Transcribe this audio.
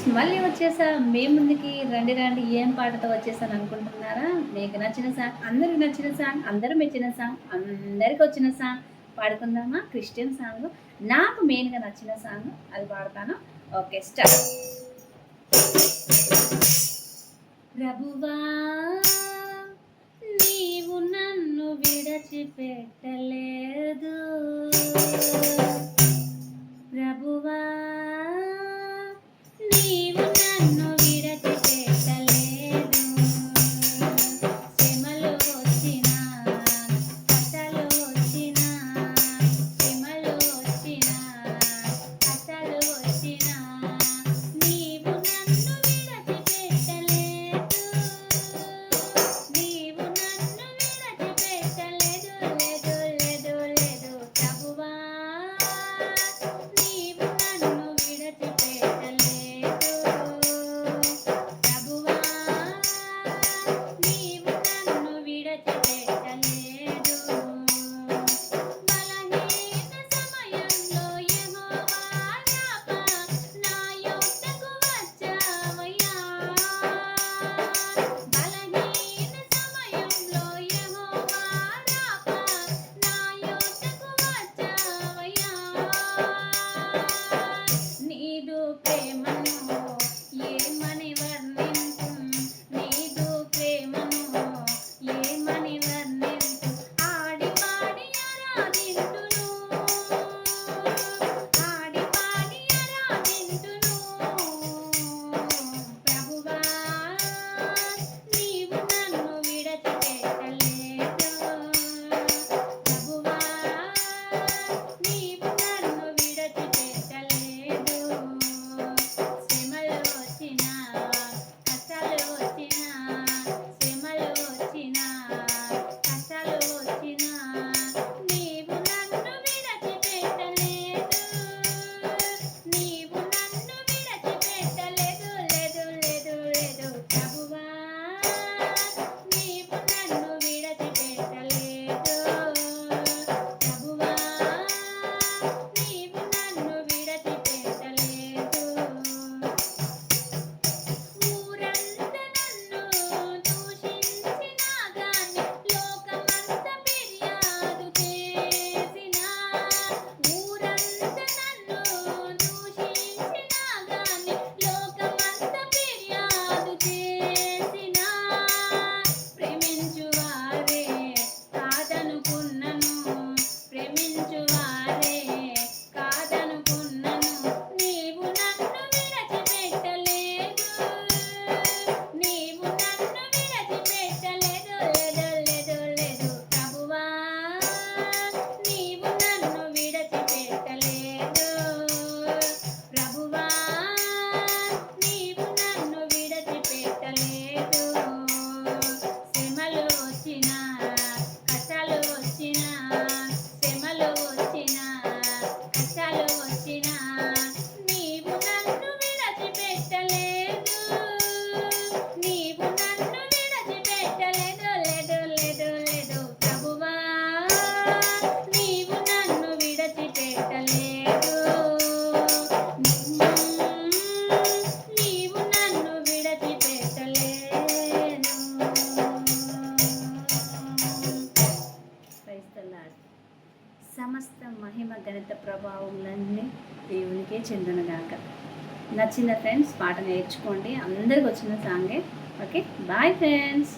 Friends మళ్ళీ వచ్చేసా మీ ముందుకి. రండి రండి ఏం పాటతో వచ్చేసాను అనుకుంటున్నారా? మీకు నచ్చిన సాంగ్, అందరికి నచ్చిన సాంగ్, అందరూ మెచ్చిన సాంగ్, అందరికి వచ్చిన సాంగ్ పాడుకుందామా? క్రిస్టియన్ సాంగ్ నాకు మెయిన్గా నచ్చిన సాంగ్ అది పాడతాను. Okay, start. ప్రభువా నీవు నన్ను విడచిపెట్టలేదు, ప్రభువా నీవు నన్ను విడచిపెట్టలేదు. శ్రమలు వచ్చినా, కష్టాలు వచ్చినా, శ్రమలు వచ్చినా, కష్టాలు వచ్చినా, నీవు నన్ను విడచిపెట్టలేదు, నీవు నన్ను విడచిపెట్టలేదు, లేదు లేదు లేదు. ప్రభువా నీవు నన్ను విడచిపెట్టలేదు, ప్రభువా నీవు నన్ను విడచిపెట్టలేదు. బలహీన సమయంలో యెహోవా రాఫా నా యొద్దకు వచ్చావయ్యా. బలహీన సమయంలో యెహోవా రాఫా నా యొద్దకు వచ్చావయ్యా. నీదు ప్రేమను ఏమని వర్ణింతు, నీదు ప్రేమను ఏమని వర్ణింతు, ఆడి పాడి ఆరాధింతును, ఆడి పాడి ఆరాధింతును. ప్రభువా నీవు నన్ను విడచిపెట్టలేదు, ప్రభువా నీవు నన్ను విడచిపెట్టలేదు. శ్రమలు వచ్చినా, కష్టాలు వచ్చినా, శ్రమలు వచ్చినా, కష్టాలు వచ్చినా, నీవు నన్ను విడచిపెట్టలేదు, నీవు నన్ను విడచిపెట్టలేదు, లేదు లేదు లేదు. ప్రభువా నీవు నన్ను విడచిపెట్టలేదు, ప్రభువా నీవు నన్ను విడచిపెట్టలేదు. ఊరంతా నన్ను దూషించినా గాని, లోకమంతా ఫిర్యాదు చేసినా, ఊరంతా నన్ను దూషించినా గాని, లోకమంతా ఫిర్యాదు చేసినా, ప్రేమించువారే కాదనుకున్నను, ప్రేమించువారే కాదనుకున్నను, నీవు నన్ను విడచిపెట్టలేదు, నీవు నన్ను విడచిపెట్టలేదు, లేదు లేదు లేదు. ప్రభువా నీవు నన్ను విడచిపెట్టలేదు, ప్రభువా నీవు నన్ను విడచిపెట్టలేదు. శ్రమలు వచ్చినా, కష్టాలు వచ్చినా, శ్రమలు వచ్చినా, కష్టాలు వచ్చినా, నీవు నన్ను విడచిపెట్టలేదు, నీవు నన్ను విడచిపెట్టలేదు, లేదు లేదు లేదు. ప్రభువా నీవు నన్ను విడచిపెట్టలేదు, నీవు నన్ను విడచిపెట్టలేదు. Praise the lord. సమస్త మహిమ ఘనత ప్రభావములన్నీ దేవునికే చెందునుగాక. నచ్చిన ఫ్రెండ్స్ పాట నేర్చుకోండి, అందరికి వచ్చిన సాంగే. Okay, bye friends.